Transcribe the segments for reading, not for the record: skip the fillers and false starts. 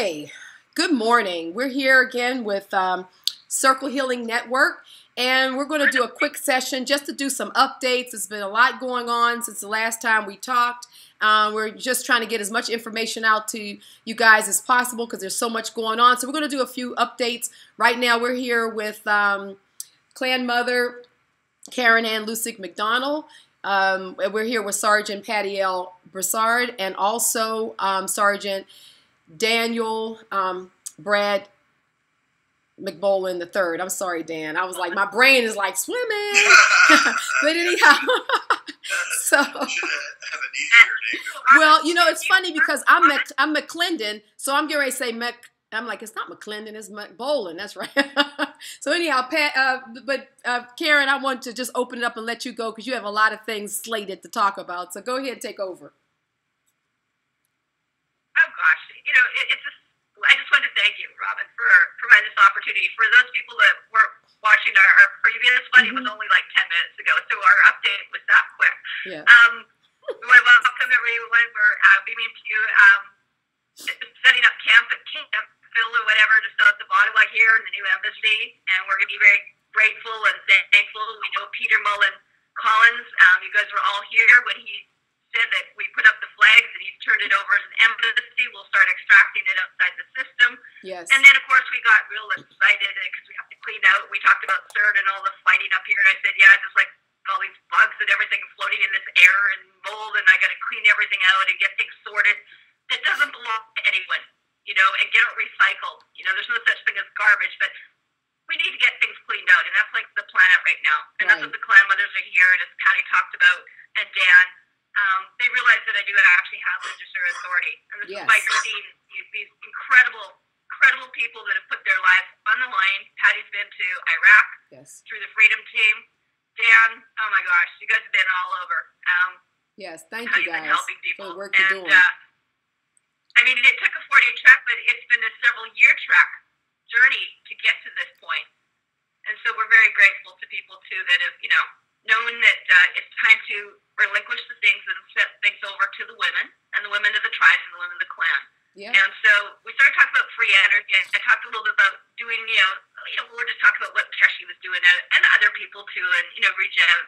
Okay, good morning. We're here again with Circle Healing Network, and we're going to do a quick session just to do some updates. There's been a lot going on since the last time we talked. We're just trying to get as much information out to you guys as possible because there's so much going on. So we're going to do a few updates. Right now we're here with Klan Mother Karen Ann Lucic MacDonald. We're here with Sergeant Pattie L. Brassard and also Sergeant Daniel Brad MacBolen III. I'm sorry, Dan. I was like, my brain is like swimming. But anyhow, so well, you know, it's funny because I'm McClendon, so I'm getting ready to say I'm like, it's not McClendon, it's MacBolen. That's right. So anyhow, Karen, I want to just open it up and let you go because you have a lot of things slated to talk about. So go ahead and take over. Oh gosh, you know, I just wanted to thank you, Robin, for providing this opportunity. For those people that weren't watching our previous one, it was only like 10 minutes ago, so our update was that quick. Yeah. We want to welcome everyone. We're beaming to you, setting up camp at Camp Phil or whatever, just south of Ottawa here in the new embassy, and we're going to be very grateful and thankful. We know Peter Mullen Collins. You guys were all here when he said that we put up the flags and he's turned it over as an embassy. We'll start extracting it outside the system. Yes. And then, of course, we got real excited because we have to clean out. We talked about CERN and all the fighting up here, and I said, yeah, just like all these bugs and everything floating in this air and mold, and I got to clean everything out and get things sorted. That doesn't belong to anyone, you know, and get it recycled. You know, there's no such thing as garbage, but we need to get things cleaned out, and that's like the planet right now. And that's what the Klan mothers are here, and as Pattie talked about, and Dan, they realize that I do actually have legislative authority. And this is why you're seeing these incredible people that have put their lives on the line. Pattie's been to Iraq through the Freedom Team. Dan, oh my gosh, you guys have been all over. Yes, thank you guys for the work you're doing. I mean, it took a 4-day trek, but it's been a several-year trek journey to get to this point. And so we're very grateful to people, too, that have, you know, known that it's time to relinquish the things and set things over to the women, and the women of the tribes, and the women of the Klan. Yeah. And so we started talking about free energy. I talked a little bit about doing, we were just talking about what Keshi was doing, and other people, too, and, Regen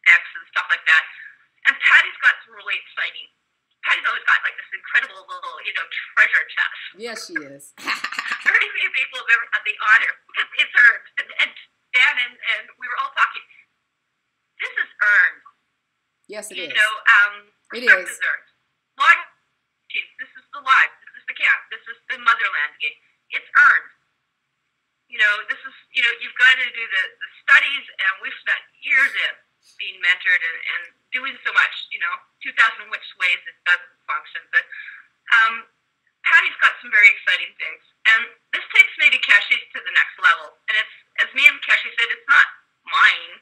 X and stuff like that. And Pattie's got some really exciting. Pattie's always got, like, this incredible little, treasure chest. Yes, she is. Very few people have ever had the honor. It's earned. And Dan and we were all talking. This is earned. Yes, it is. It is. Earned. Lodge, this is the lodge. This is the camp. This is the motherland game. It's earned. This is, you've got to do the studies, and we've spent years in being mentored and doing so much, 2,000 which ways it doesn't function. But Pattie's got some very exciting things. And this takes me to Keshi's to the next level. And it's, as me and Keshi said, it's not mine.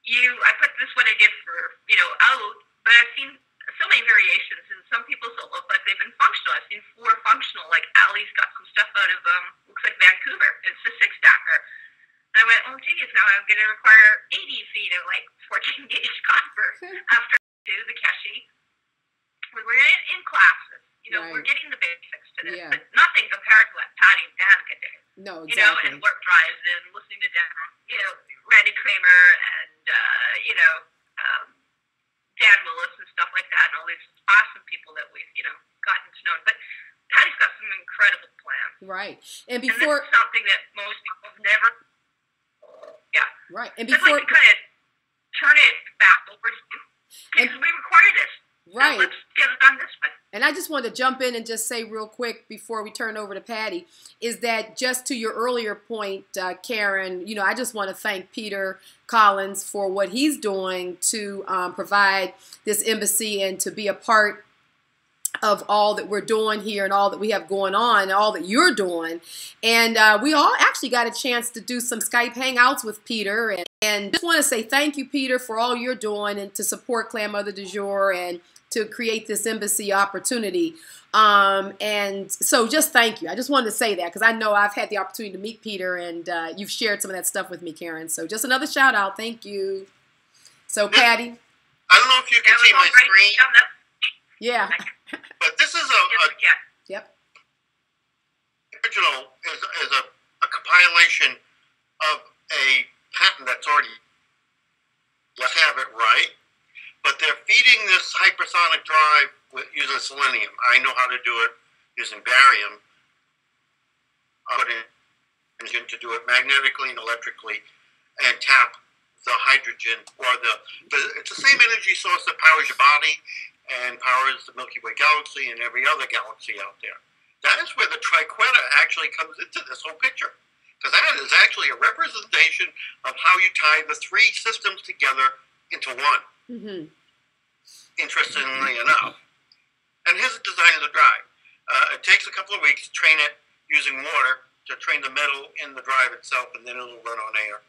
I put this what I did for, out, but I've seen so many variations, and some people don't look like they've been functional. I've seen 4 functional, like Ali's got some stuff out of, looks like Vancouver. It's a 6-stacker. And I went, oh, geez, now I'm going to require 80 feet of, like, 14-gauge copper. After the Keshi, we were in classes. We're getting the basics to this, but nothing compared to what Pattie and Dan could do. No, exactly. And work drives and listening to Dan, Randy Kramer and, Dan Willis and stuff like that, and all these awesome people that we've, gotten to know. But Pattie's got some incredible plans. Right. And this is something that most people have never, Right. And before, I'd like to kind of turn it back over to you, because we require this. Right. Let's get it on this one. And I just wanted to jump in and just say real quick before we turn over to Pattie, is that just to your earlier point, Karen, I just want to thank Peter Collins for what he's doing to provide this embassy and to be a part of all that we're doing here and all that we have going on and all that you're doing. And we all actually got a chance to do some Skype hangouts with Peter. And just want to say thank you, Peter, for all you're doing and to support Klan Mother du Jour and to create this embassy opportunity. And so just thank you. I just wanted to say that because I know I've had the opportunity to meet Peter, and you've shared some of that stuff with me, Karen. So just another shout out. Thank you. So Pattie. I don't know if you can see my screen. Yeah. But this is original is a compilation of a patent that's already, let's have it right, but they're feeding this hypersonic drive using selenium. I know how to do it using barium. Put in engine to do it magnetically and electrically, and tap the hydrogen, or it's the same energy source that powers your body and powers the Milky Way galaxy and every other galaxy out there. That is where the triqueta actually comes into this whole picture, because that is actually a representation of how you tie the three systems together into one. Mm-hmm. Interestingly enough. And here's the design of the drive. It takes a couple of weeks to train it using water to train the metal in the drive itself, and then it'll run on air.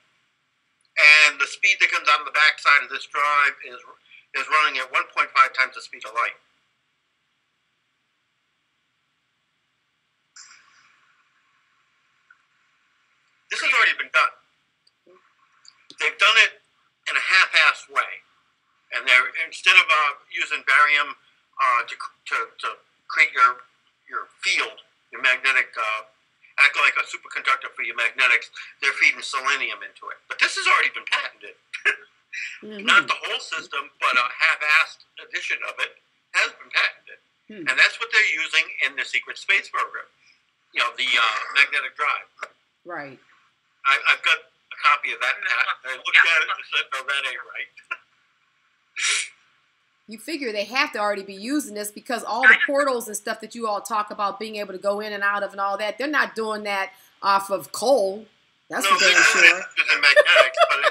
And the speed that comes out of the backside of this drive is running at 1.5 times the speed of light. This has already been done. They've done it in a half-assed way. And they're, instead of using barium to create your field, your magnetic, act like a superconductor for your magnetics, they're feeding selenium into it. But this has already been patented. Mm-hmm. Not the whole system, but a half-assed edition of it has been patented. Mm. And that's what they're using in the secret space program. You know, the magnetic drive. Right. I've got a copy of that patent. I looked at it and said, no, that ain't right. You figure they have to already be using this, because all the portals and stuff that you all talk about being able to go in and out of and all that, they're not doing that off of coal. That's for damn sure. Using magnetics, but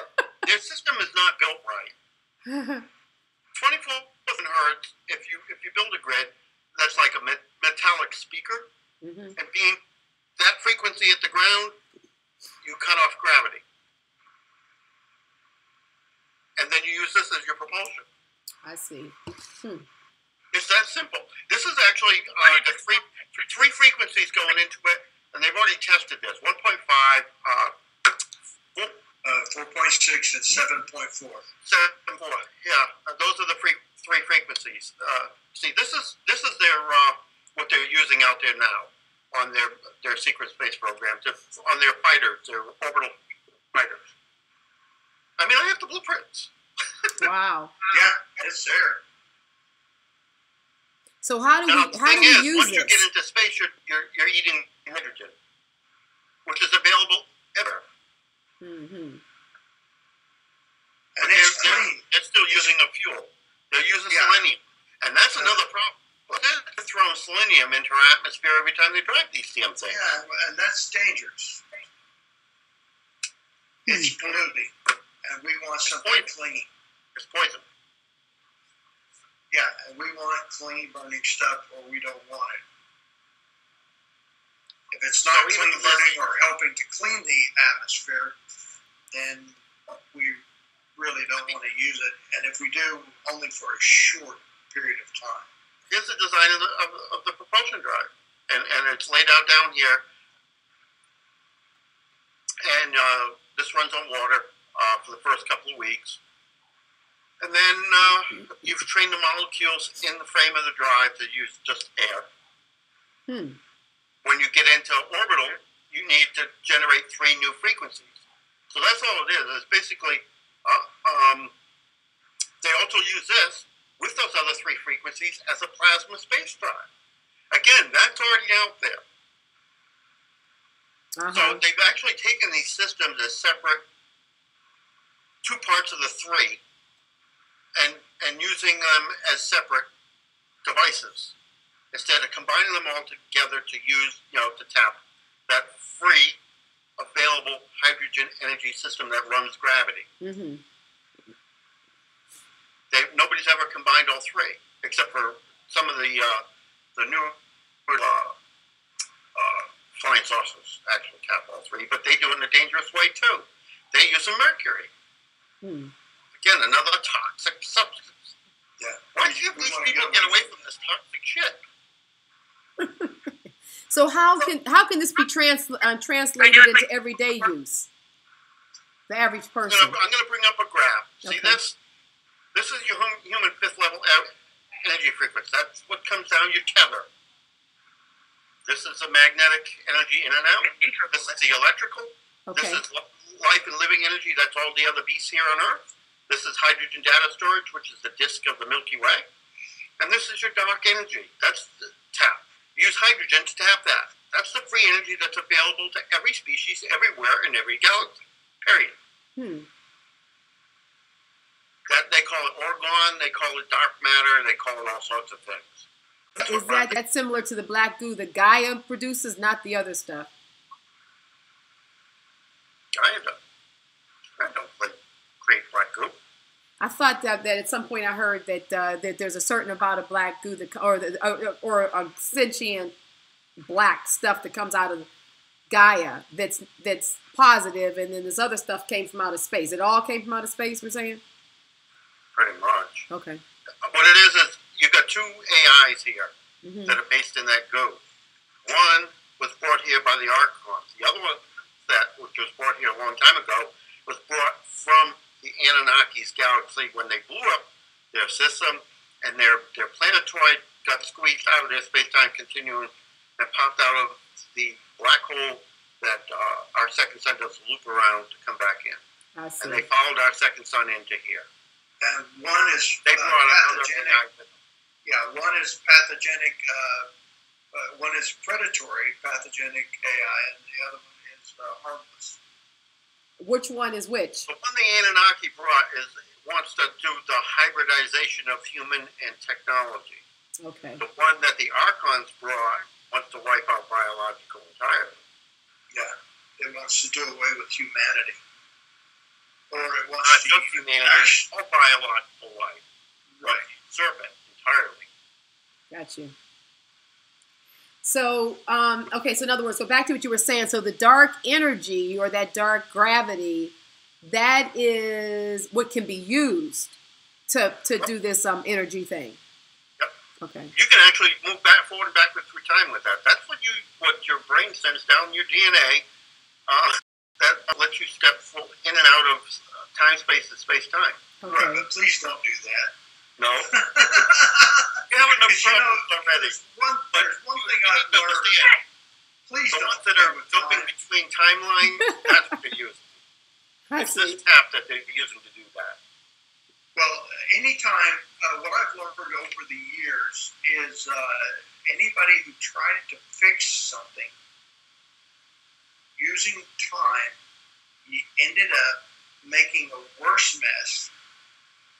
their system is not built right. 24,000 hertz, if you build a grid, that's like a metallic speaker. Mm-hmm. And being that frequency at the ground, you cut off gravity. And then you use this as your propulsion. I see. It's that simple. This is actually the three frequencies going into it, and they've already tested this. 1.5, 4.6, and 7.4. 7.4. Yeah, those are the three frequencies. See, this is their what they're using out there now on their secret space program, on their fighters, their orbital fighters. I mean, I have the blueprints. Wow. Yeah, it's there. So how do we use this? Once you get into space, you're eating hydrogen, which is available ever. Mm-hmm. And they're still using a fuel. They're using selenium, and that's another problem. They're throwing selenium into our atmosphere every time they drive these damn things. Yeah, and that's dangerous. It's polluting, and we want something clean. It's poison. Yeah, and we want clean burning stuff, or we don't want it. If it's not clean burning or helping to clean the atmosphere, then we really don't want to use it. And if we do, only for a short period of time. Here's the design of the propulsion drive, and it's laid out down here. And this runs on water for the first couple of weeks. And then you've trained the molecules in the frame of the drive to use just air. When you get into orbital, you need to generate 3 new frequencies. So that's all it is. It's basically, they also use this with those other 3 frequencies as a plasma space drive. Again, that's already out there. So they've actually taken these systems as separate 2 parts of the 3 and using them as separate devices instead of combining them all together to use, to tap that free available hydrogen energy system that runs gravity. Mm-hmm. Nobody's ever combined all 3, except for some of the new flying saucers actually tap all 3, but they do it in a dangerous way too. They use some mercury. Again, another toxic substance. Yeah. Why can't these people get away from this toxic shit? So how can this be translated into everyday use? The average person. I'm going to bring up a graph. See this? This is your human 5th level energy frequency. That's what comes down your tether. This is the magnetic energy in and out. This is the electrical. Okay. This is life and living energy. That's all the other beasts here on Earth. This is hydrogen data storage, which is the disk of the Milky Way. And this is your dark energy. That's the tap. Use hydrogen to tap that. That's the free energy that's available to every species, everywhere, in every galaxy. Period. That they call it orgone, they call it dark matter, they call it all sorts of things. Is that similar to the black goo that Gaia produces, not the other stuff? Gaia don't create black goo. I thought that at some point I heard that that there's a certain amount of black goo that, or a sentient black stuff that comes out of Gaia that's positive, and then this other stuff came from outer space. It all came from outer space, we're saying? Pretty much. Okay. What it is you've got two AIs here that are based in that goo. One was brought here by the Archons. The other one, which was brought here a long time ago, was brought from the Anunnaki's galaxy when they blew up their system, and their planetoid got squeezed out of their space-time continuum and popped out of the black hole that our second sun does loop around to come back in. I see. And they followed our second sun into here. And one is pathogenic. One is pathogenic. One is predatory, pathogenic AI, and the other one is harmless. Which one is which? The one the Anunnaki brought wants to do the hybridization of human and technology. Okay. The one that the Archons brought wants to wipe out biological entirely. Yeah, it wants to do away with humanity. Or it wants not to just humanity, all biological life. Right. Serpent entirely. Got you. So, okay, so in other words, go back to what you were saying. So the dark energy or that dark gravity, that is what can be used to do this energy thing. Yep. Okay. You can actually move forward and backward through time with that. That's what your brain sends down your DNA. That lets you step in and out of time, space, and space-time. Okay. Right, but please don't do that. No. You have enough problems already. There's one thing I've learned. Please the don't. ones that are jumping between timelines, that's what they're using. It's this tap that they're using to do that. Well, anytime, what I've learned over the years is anybody who tried to fix something using time, you ended up making a worse mess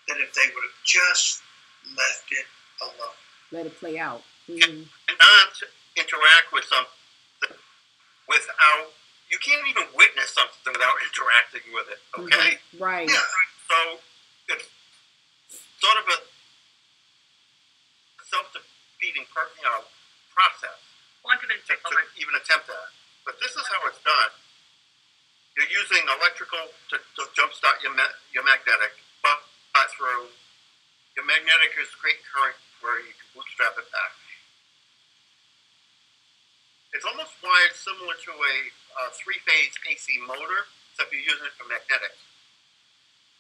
than if they would have just left it alone. Let it play out. And not interact with something without, you can't even witness something without interacting with it, okay? Right. Yeah. So it's sort of a self-defeating process to even attempt that. But this is how it's done. You're using electrical to jumpstart your magnetic, but through your magnetic is great current where you can bootstrap it back. It's almost wired similar to a three-phase AC motor, except you're using it for magnetics.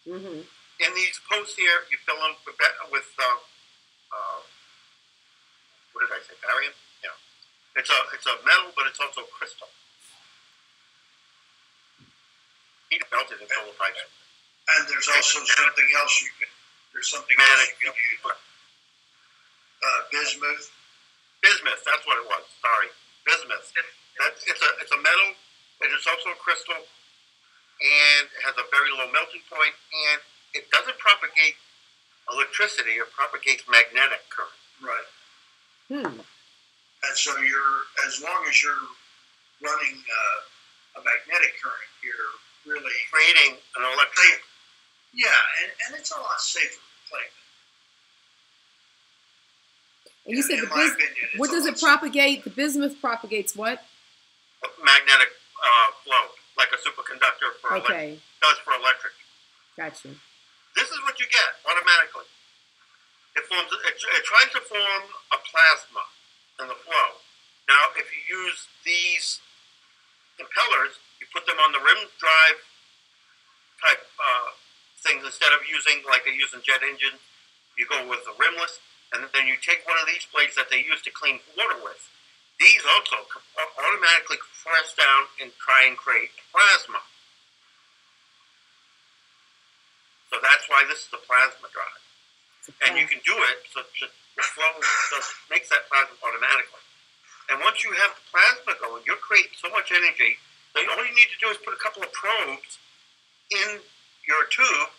In these posts here, you fill them with what did I say, barium? Yeah. It's a metal, but it's also crystal. Heat melted in solar pipes. And there's also something else you can. There's something else you can use. Bismuth. Bismuth, that's what it was. Sorry, bismuth. It's a metal, and it's also a crystal, and it has a very low melting point, and it doesn't propagate electricity; it propagates magnetic current. Right. And so as long as you're running a magnetic current, you're really creating an electric. Yeah, and it's a lot safer to play with. And you said what does it propagate? The bismuth propagates what? Magnetic flow, like a superconductor does for electric. Gotcha. This is what you get automatically. It tries to form a plasma in the flow. Now, if you use these impellers, you put them on the rim drive type things instead of using like they use in jet engines. You go with the rimless, and then you take one of these blades that they use to clean water with, these also automatically compress down and try and create plasma. So that's why this is a plasma drive. And you can do it so the flow makes that plasma automatically. And once you have the plasma going, you're creating so much energy that all you need to do is put a couple of probes in your tube,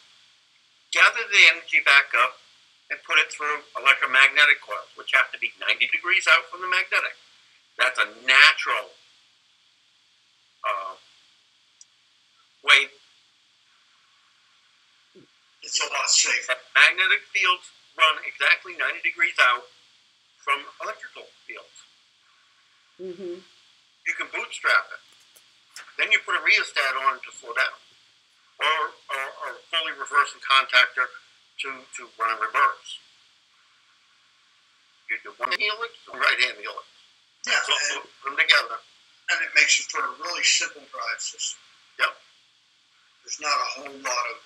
gather the energy back up, and put it through electromagnetic coils, which have to be 90 degrees out from the magnetic. That's a natural way. It's a lot safer. Magnetic fields run exactly 90 degrees out from electrical fields. Mm-hmm. You can bootstrap it. Then you put a rheostat on to slow down. Or fully reverse and contactor to run a reverse. You do one helix and right hand helix. Yeah. So put them together. And it makes it for a really simple drive system. Yep. There's not a whole lot of...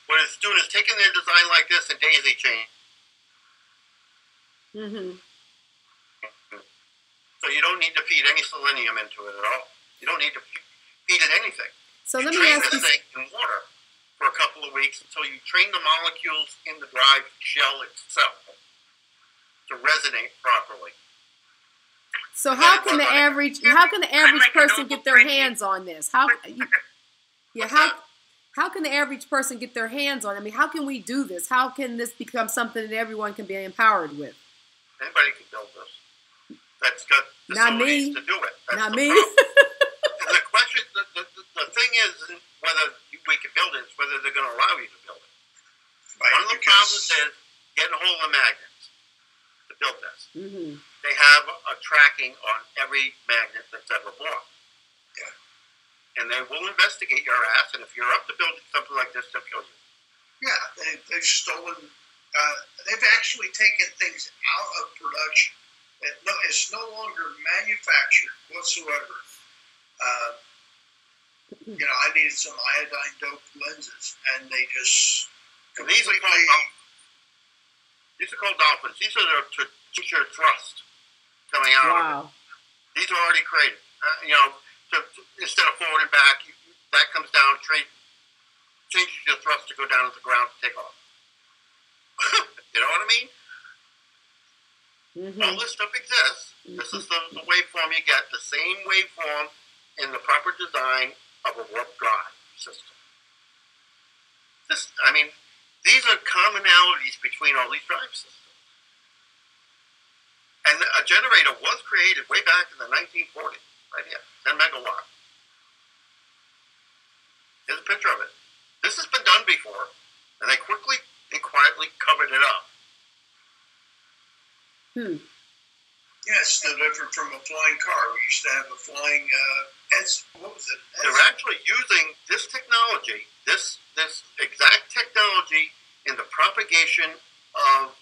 what it's doing is taking their design like this and daisy chain. Mm-hmm. So you don't need to feed any selenium into it at all. You don't need to feed it anything. So let me train ask this you... thing in water for a couple of weeks until you train the molecules in the drive shell itself to resonate properly. So how can the average person get their hands on this? How can the average person get their hands on it? I mean, how can we do this? How can this become something that everyone can be empowered with? Anybody can build this. That's got facilities to do it. That's Not the me. The question, the thing is whether we can build it, it's whether they're going to allow you to build it. Right, one of the problems is getting a hold of the magnets to build this. Mm-hmm. They have a tracking on every magnet that's ever bought. Yeah. And they will investigate your ass, and if you're up to building something like this, they'll kill you. Yeah, they've stolen... they've actually taken things out of production. It's no longer manufactured whatsoever. I needed some iodine-doped lenses, and they just these are called dolphins. These are to teach your thrust coming out of it. These are already created. Instead of forward and back, that comes down, changes your thrust to go down to the ground to take off. You know what I mean? Mm-hmm. All this stuff exists. Mm-hmm. This is the waveform you get, the same waveform in the proper design of a warp drive system. These are commonalities between all these drive systems. And a generator was created way back in the 1940s, right here, 10 megawatt. Here's a picture of it. This has been done before, and they quickly and quietly covered it up. Yeah, it's no different from a flying car. We used to have a flying, what was it? They're actually using this technology, this exact technology in the propagation of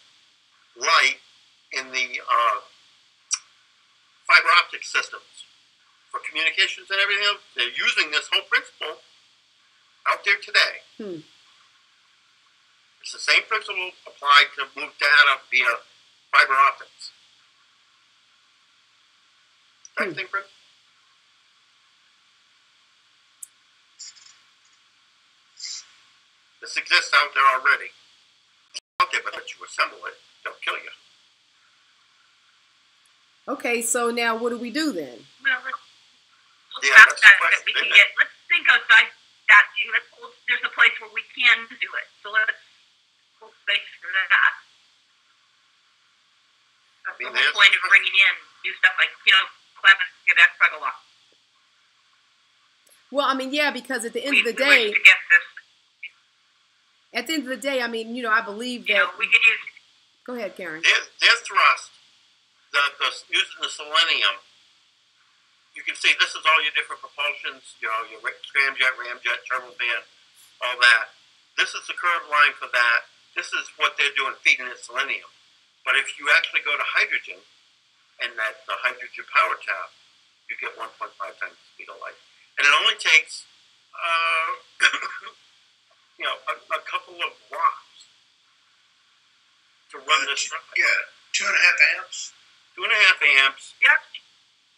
light in the fiber optic systems for communications and everything else. They're using this whole principle out there today. It's the same principle applied to move data via fiber optics. Same principle. This exists out there already. It's out there, but you assemble it, they'll kill you. Okay, so now what do we do then? Well, let's think outside that. There's a place where we can do it. So let's space for that. That's the whole point of bringing in new stuff like, Clemens, Quebec, Pragala. Well, yeah, because at the end of the day, I believe that... we could use... Go ahead, Karen. Their thrust, using the selenium, you can see this is all your different propulsions, your scramjet, ramjet, turbofan, all that. This is the curved line for that. This is what they're doing, feeding it selenium. But if you actually go to hydrogen, and the hydrogen power tap, you get 1.5 times the speed of light. And it only takes, a couple of watts to run this drive. Yeah, 2.5 amps. 2.5 amps. Yep.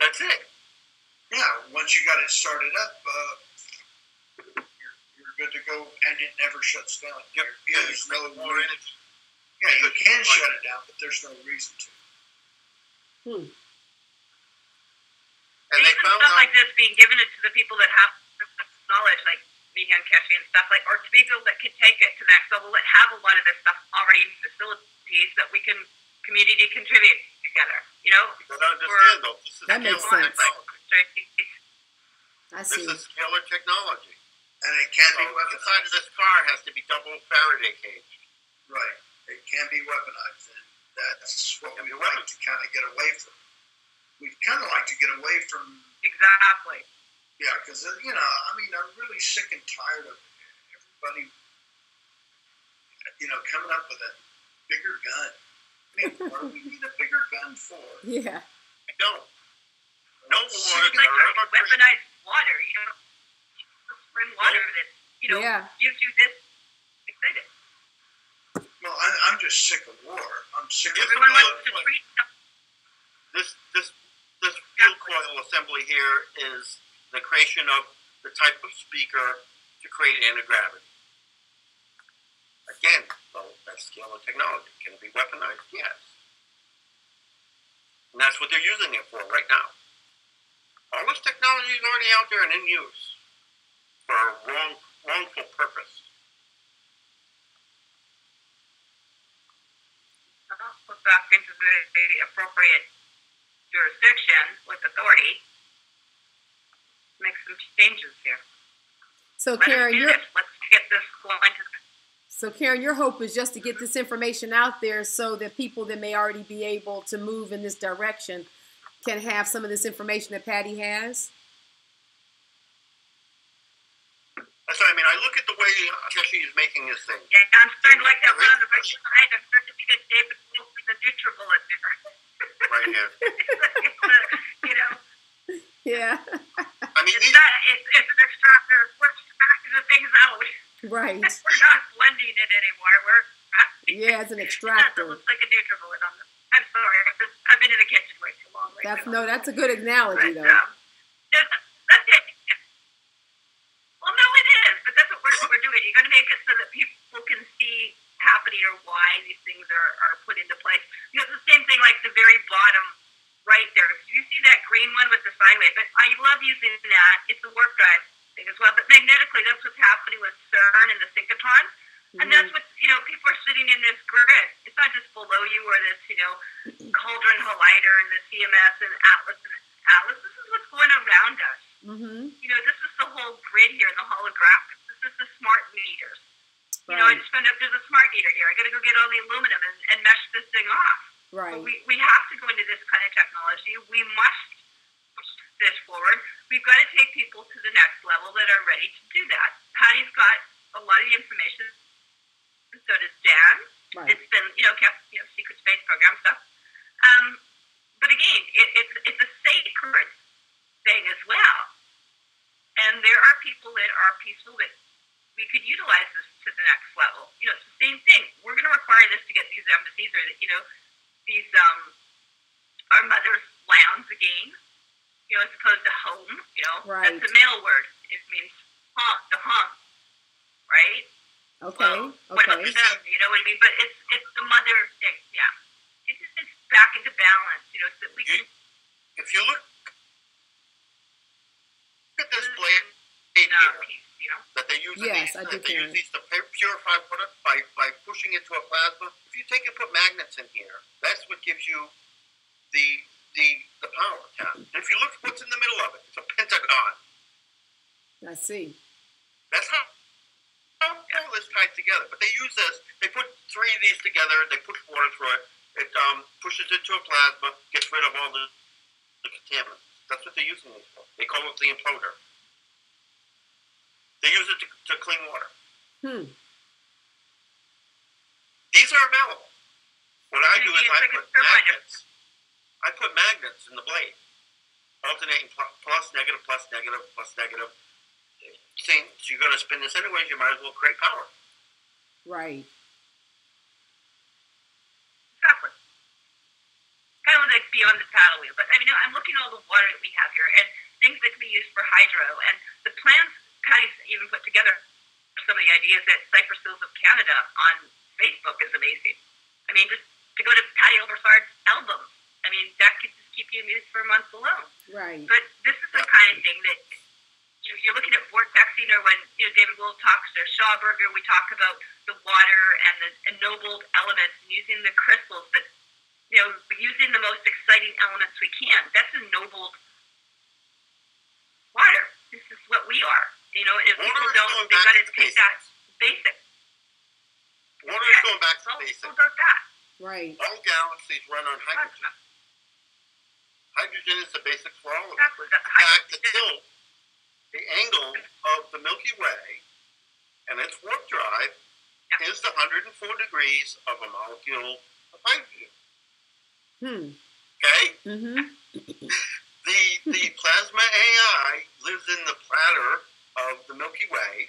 That's it. Yeah, once you got it started up, you're good to go, and it never shuts down. There's no more in it. Yeah, you can shut it down, but there's no reason to. And they found stuff out, like this being given it to the people that have knowledge, like me and Keshe and stuff, like, or to people that can take it to the next level, that have a lot of this stuff already in facilities that we can community contribute together. You know, you gotta understand though. That makes sense. I This see. is scalar technology. And it can be So weaponized. inside of this car has to be double Faraday cage. Right. It can be weaponized, and that's what we like to kind of get away from. We'd kind of like to get away from... Exactly. Yeah, because, you know, I mean, I'm really sick and tired of everybody, you know, coming up with a bigger gun. I mean, what do we need a bigger gun for? Yeah. I don't. No It's water. like weaponized water, you know, spring water that, you know, gives you this excited. Well, I'm just sick of war. I'm sick of Everyone wants to treat stuff. This field coil assembly here is the creation of the type of speaker to create anti-gravity. Again, well, that's scalar technology. Can it be weaponized? Yes. And that's what they're using it for right now. All this technology is already out there and in use for a wrongful purpose. Put back into the appropriate jurisdiction with authority. Make some changes here. So Let's Karen, let's get this going to the... So Karen, your hope is just to get this information out there so that people that may already be able to move in this direction can have some of this information that Pattie has? That's what I mean. I look at the way Keshe is making this thing. Yeah, I'm starting to like that one on the right side. I'm starting to think of David Wilson, the NutriBullet there. Right here. You know? Yeah. I mean, It's an extractor. We're extracting the things out. Right. We're not blending it anymore. We're extracting. Yeah, it's an It extractor. looks like a NutriBullet on this. I'm sorry. I've been in the kitchen way too long. That's a good analogy, But, though. that's it. Well, no, it is. But that's what we're doing. You're going to make it so that people can see happening or why these things are put into place. You know, it's the same thing like the very bottom right there. You see that green one with the sine wave, but I love using that. It's a warp drive thing as well. But magnetically, that's what's happening with CERN and the synchrotrons. And that's what, you know, people are sitting in this grid. It's not just below you or this, you know, cauldron collider and the CMS and Atlas. This is what's going around us. You know, this is the whole grid here in the holographics. This is the smart meters. You know, I just found out there's a smart meter here. I got to go get all the aluminum and mesh this thing off. Right. But we have to go into this kind of technology. We must push this forward. We've got to take people to the next level that are ready to do that. Pattie's got a lot of the information. And so does Dan. Right. It's been, you know, kept, you know, secret space program stuff. But again, it's a sacred thing as well. And there are people that are peaceful that we could utilize this to the next level. You know, it's the same thing. We're going to require this to get these embassies or, you know, these, our mother's lands again, you know, as opposed to home, you know. Right. That's a male word. It means to hum, right? Okay. Well, what about the them? You know what I mean? But it's the mother thing, yeah. It's back into balance, you know, so that we can... If you look at this blade here, you know? that they use, Yes, in I do, these, they use Karen. these to purify product by pushing it to a plasma. If you take and put magnets in here, that's what gives you the power. And if you look what's in the middle of it, it's a pentagon. I see. That's how all this tied together. But they use this. They put 3 of these together. They push water through it. It pushes it to a plasma, gets rid of all the contaminants. That's what they're using these for. They call it the imploder. They use it to clean water. These are available. What I do is I put magnets in the blade, alternating plus, negative, plus, negative, plus, negative. Since you're going to spin this anyways, you might as well create power. Right. Exactly. Kind know that's beyond the paddle wheel, but I mean, I'm looking at all the water that we have here and things that can be used for hydro. And the plans Pattie even put together some of the ideas at Cypress Hills of Canada on Facebook is amazing. I mean, just to go to Pattie L. Brassard's album, I mean, that could just keep you amused for months alone. Right. But this is the kind of thing that you're looking at vortexing, or when David Wolf talks, or Schauberger, we talk about the water and the ennobled elements and using the crystals, but using the most exciting elements we can. That's ennobled water. This is what we are. If people don't, they've got to take that basic. Water is going back to basics. It's all about that. Right. All galaxies run on hydrogen. Hydrogen is the basic for all of it. Exactly. In fact, the tilt, the angle of the Milky Way and its warp drive is the 104 degrees of a molecule of hydrogen. Okay? Mm-hmm. The plasma AI lives in the platter of the Milky Way